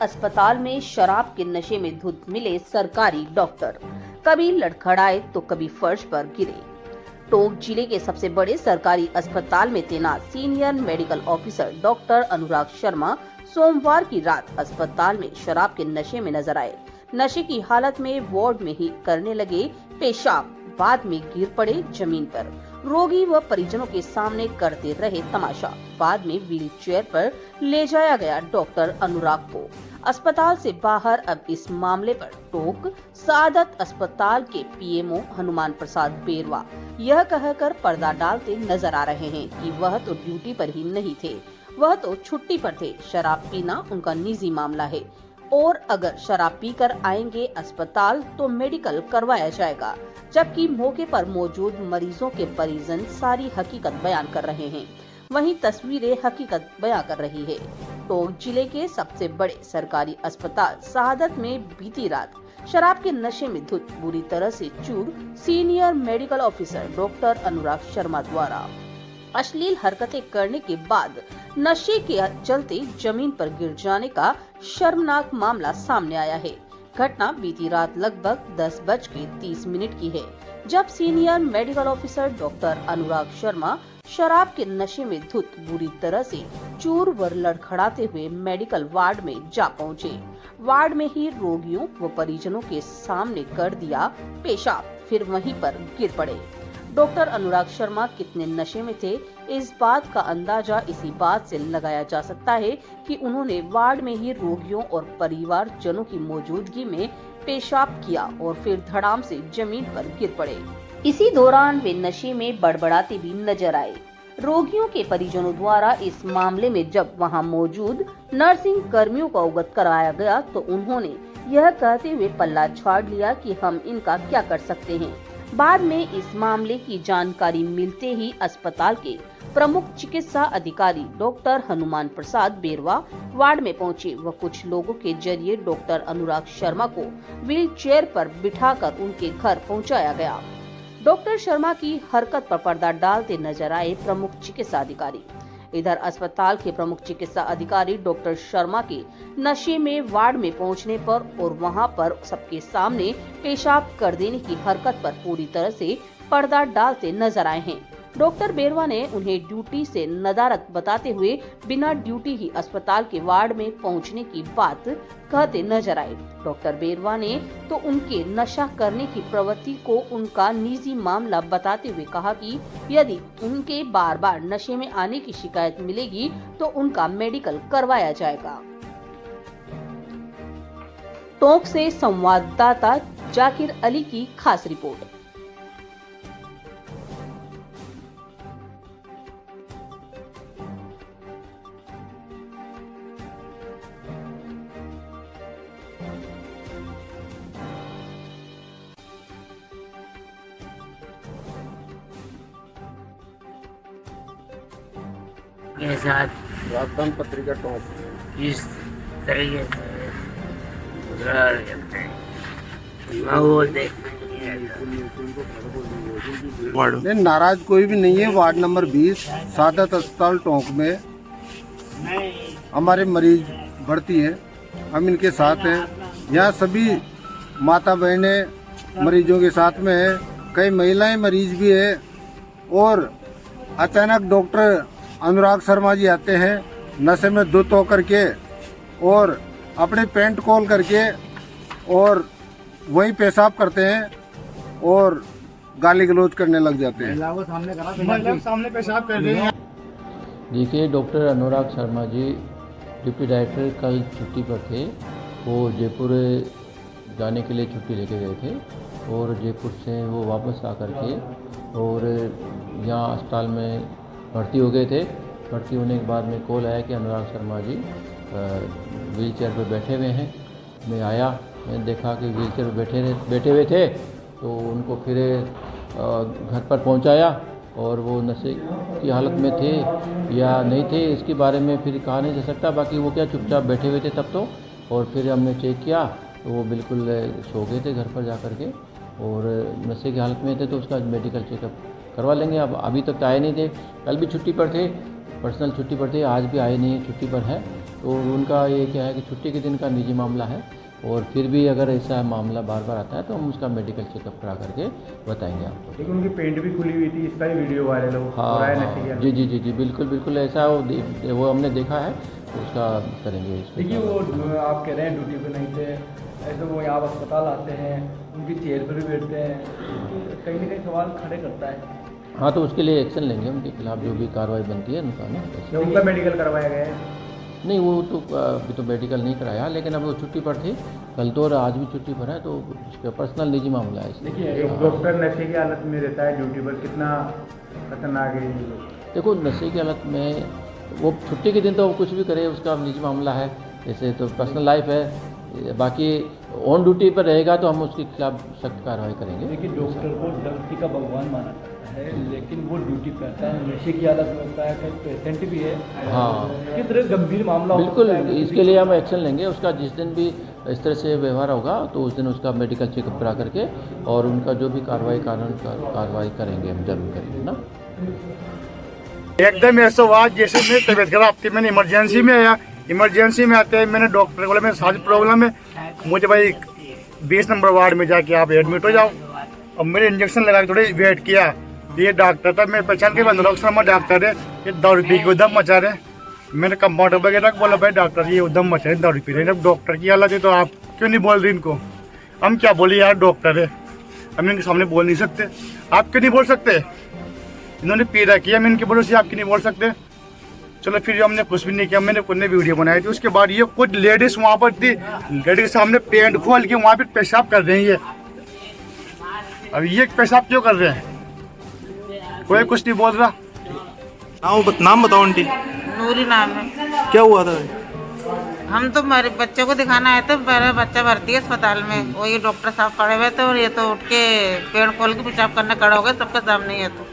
अस्पताल में शराब के नशे में धुत मिले सरकारी डॉक्टर। कभी लड़खड़ाए तो कभी फर्श पर गिरे। टोंक जिले के सबसे बड़े सरकारी अस्पताल में तैनात senior medical officer doctor Anurag Sharma सोमवार की रात अस्पताल में शराब के नशे में नजर आए। नशे की हालत में वार्ड में ही करने लगे पेशाब, बाद में गिर पड़े जमीन पर। रोगी व परिजनों के सामने करते रहे तमाशा। बाद में व्हील चेयर पर ले जाया गया डॉक्टर अनुराग को। अस्पताल से बाहर अब इस मामले पर टोंक सादत अस्पताल के पीएमओ हनुमान प्रसाद बेरवा यह कहकर पर्दा डालते नजर आ रहे हैं कि वह तो ड्यूटी पर ही नहीं थे, वह तो छुट्टी पर थे। शराब पीना उनका निजी मामला है और अगर शराब पीकर आएंगे अस्पताल तो मेडिकल करवाया जाएगा। जबकि मौके पर मौजूद मरीजों के परिजन सारी हकीकत बयान कर रहे हैं, वहीं तस्वीरें हकीकत बयां कर रही है। टोंक जिले के सबसे बड़े सरकारी अस्पताल शहादत में बीती रात शराब के नशे में धुत बुरी तरह से चूर senior medical officer doctor Anurag Sharma द्वारा अश्लील हरकतें करने के बाद नशे के चलते जमीन पर गिर जाने का शर्मनाक मामला सामने आया है। घटना बीती रात लगभग 10:30 की है, जब senior medical officer doctor Anurag Sharma शराब के नशे में धुत बुरी तरह से चूर व लड़खड़ाते हुए मेडिकल वार्ड में जा पहुंचे। वार्ड में ही रोगियों व परिजनों के सामने कर दिया पेशाब, फिर वहीं पर गिर पड़े। डॉक्टर अनुराग शर्मा कितने नशे में थे, इस बात का अंदाजा इसी बात से लगाया जा सकता है कि उन्होंने वार्ड में ही रोगियों और परिवारजनों की मौजूदगी में पेशाब किया और फिर धड़ाम से जमीन पर गिर पड़े। इसी दौरान वे नशे में बड़बड़ाते भी नजर आए। रोगियों के परिजनों द्वारा इस मामले में जब वहां मौजूद नर्सिंग कर्मियों को अवगत कराया गया तो उन्होंने यह कहते हुए पल्ला झाड़ लिया कि हम इनका क्या कर सकते हैं। बाद में इस मामले की जानकारी मिलते ही अस्पताल के प्रमुख चिकित्सा अधिकारी डॉक्टर हनुमान प्रसाद बेरवा वार्ड में पहुंचे व कुछ लोगों के जरिए डॉक्टर अनुराग शर्मा को व्हील चेयर पर बिठाकर उनके घर पहुंचाया गया। डॉक्टर शर्मा की हरकत पर पर्दा डालते नजर आए प्रमुख चिकित्सा अधिकारी। इधर अस्पताल के प्रमुख चिकित्सा अधिकारी डॉक्टर शर्मा के नशे में वार्ड में पहुंचने पर और वहां पर सबके सामने पेशाब कर देने की हरकत पर पूरी तरह से पर्दा डालते नजर आए हैं। डॉक्टर बेरवा ने उन्हें ड्यूटी से नदारत बताते हुए बिना ड्यूटी ही अस्पताल के वार्ड में पहुंचने की बात कहते नजर आए। डॉक्टर बेरवा ने तो उनके नशा करने की प्रवृत्ति को उनका निजी मामला बताते हुए कहा कि यदि उनके बार बार नशे में आने की शिकायत मिलेगी तो उनका मेडिकल करवाया जाएगा। टोंक से संवाददाता जाकिर अली की खास रिपोर्ट। के साथ राजधान पत्रिका टोंक इस तरीके से गुजराल करते हैं। मैं वो देखने नहीं, नाराज कोई भी नहीं है। वार्ड नंबर 20 सादत अस्पताल टोंक में हमारे मरीज भर्ती हैं, हम इनके साथ हैं। यहाँ सभी माता बहनें मरीजों के साथ में हैं, कई महिलाएं मरीज भी है। और अचानक डॉक्टर अनुराग शर्मा जी आते हैं नशे में धुत होकर के और अपने पैंट खोल करके और वहीं पेशाब करते हैं और गाली गलौज करने लग जाते हैं। सामने पेशाब कर रहे हैं। देखिए, doctor Anurag Sharma ji deputy director कल छुट्टी पर थे। वो जयपुर जाने के लिए छुट्टी लेके गए थे और जयपुर से वो वापस आकर के और यहाँ अस्पताल में भर्ती हो गए थे। भर्ती होने के बाद में कॉल आया कि अनुराग शर्मा जी व्हील चेयर पर बैठे हुए हैं। मैं आया, मैंने देखा कि व्हील चेयर पर बैठे हुए थे तो उनको फिर घर पर पहुंचाया और वो नशे की हालत में थे या नहीं थे इसके बारे में फिर कहा नहीं जा सकता। बाकी वो क्या चुपचाप बैठे हुए थे तब तो, और फिर हमने चेक किया तो वो बिल्कुल सो गए थे घर पर जा कर के और नशे की हालत में थे। तो उसका मेडिकल चेकअप करवा लेंगे। अब अभी तक तो आए नहीं थे, कल भी छुट्टी पर थे, पर्सनल छुट्टी पर थे, आज भी आए नहीं, छुट्टी पर है। तो उनका ये क्या है कि छुट्टी के दिन का निजी मामला है, और फिर भी अगर ऐसा मामला बार बार आता है तो हम उसका मेडिकल चेकअप करा करके बताएंगे आपको। लेकिन उनकी पेंट भी खुली हुई थी, इसका ही वीडियो वायरल हो रहा है नशे हाँ, की जी जी जी जी, बिल्कुल बिल्कुल ऐसा वो हमने देखा है, तो उसका करेंगे इस पे। देखिए वो आप कह रहे हैं ड्यूटी पे नहीं थे, ऐसे वो यहाँ अस्पताल आते हैं, उनकी चेयर पर भी बैठते हैं, कहीं ना कहीं सवाल खड़े करता है। हाँ, तो उसके लिए एक्शन लेंगे, उनके खिलाफ जो भी कार्रवाई बनती है उनका ना। उनका मेडिकल करवाया गया है? नहीं, वो तो अभी तो मेडिकल नहीं कराया, लेकिन अब वो छुट्टी पर थी कल तो, और आज भी छुट्टी पर है, तो उसका पर्सनल निजी मामला है इसलिए। देखिए एक डॉक्टर नशे की हालत में रहता है ड्यूटी पर, कितना खतरनाक है ये लोग। देखो, नशे की हालत में वो छुट्टी के दिन तो वो कुछ भी करे, उसका निजी मामला है, जैसे तो पर्सनल लाइफ है, बाकी ऑन ड्यूटी पर रहेगा तो हम उसके खिलाफ सख्त कार्रवाई करेंगे। देखिए डॉक्टर को ड्यूटी का भगवान माना जाता है, लेकिन वो ड्यूटी करता है, नशे की हालत में होता है, कई पेशेंट भी है। हाँ, किस तरह गंभीर मामला बिल्कुल, होता है, इसके लिए हम एक्शन लेंगे। उसका जिस दिन भी इस तरह से व्यवहार होगा तो उस दिन उसका मेडिकल चेकअप करा करके, और उनका जो भी कार्रवाई करेंगे, हम जरूर करेंगे ना। एकदम ऐसा हुआ जैसे मेरी तबीयत खराब थी, मैंने इमरजेंसी में आया, इमरजेंसी में आते हैं मैंने डॉक्टर को बोला मेरे साथ प्रॉब्लम है, मुझे भाई 20 नंबर वार्ड में जाके आप एडमिट हो जाओ। अब मेरे इंजेक्शन लगा के थोड़ी वेट किया, ये डॉक्टर था, मेरे पहचान के अनुराग शर्मा डॉक्टर है, ये दारू पी के उधम मचा रहे। मैंने कंपाउंडर वगैरह को बोला भाई डॉक्टर ये उधम मचा रहे, दारू पी रहे, जब डॉक्टर की हालत है तो आप क्यों नहीं बोल रहे इनको? हम क्या बोले यार, डॉक्टर है, हम इनके सामने बोल नहीं सकते। आप क्यों नहीं बोल सकते? इन्होंने पी रखी है, हम इनके भरोसे आप क्यों नहीं बोल सकते? चलो फिर हमने कुछ भी नहीं किया, मैंने खुद ने वीडियो बनाई थी। उसके बाद ये कुछ लेडीज वहाँ पर थी, लेडीज के सामने पेंट खोल के वहाँ पे पेशाब कर रहे हैं ये। अब ये पेशाब क्यों कर रहे हैं? कोई कुछ नहीं बोल रहा। नाम बताओ आंटी। नूरी नाम है। क्या हुआ था? हम तो हमारे बच्चे को दिखाना आए थे, मेरा बच्चा भर्ती है अस्पताल में, वही डॉक्टर साहब पड़े हुए थे और ये तो उठ के पेड़ खोल के पेशाब करने खड़े हो गए सबके सामने। ये तो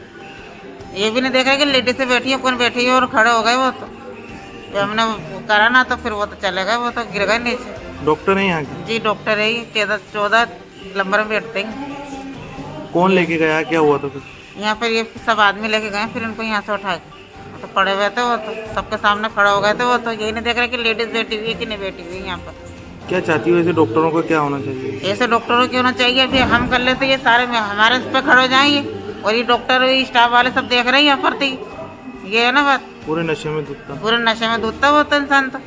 ये भी नहीं देखा कि लेडीज से बैठी है कौन बैठी है, और खड़े हो गए वो तो। जब हमने करा ना तो फिर वो तो चले गए, वो तो गिर गए नीचे। डॉक्टर है यहाँ के? जी डॉक्टर है, 14 नंबर में बैठते हैं। कौन लेके गया, क्या हुआ था फिर? यहाँ पर ये सब आदमी लेके गए, फिर उनको यहाँ से उठा के तो पड़े हुए थे वो तो सबके सामने खड़े हो गए थे। वो तो यही नहीं देख रहे कि लेडीज बैठी हुई है कि नहीं बैठी हुई है यहाँ पर। क्या चाहती हो ऐसे डॉक्टरों को क्या होना चाहिए? ऐसे डॉक्टरों को होना चाहिए, अभी हम कर लेते ये सारे में हमारे इस पे खड़े हो जाएंगे, और ये डॉक्टर स्टाफ वाले सब देख रहे हैं यहाँ पर। ये है ना बात, पूरे नशे में धुतता। पूरे नशे में धुतता वो तो इंसान तो।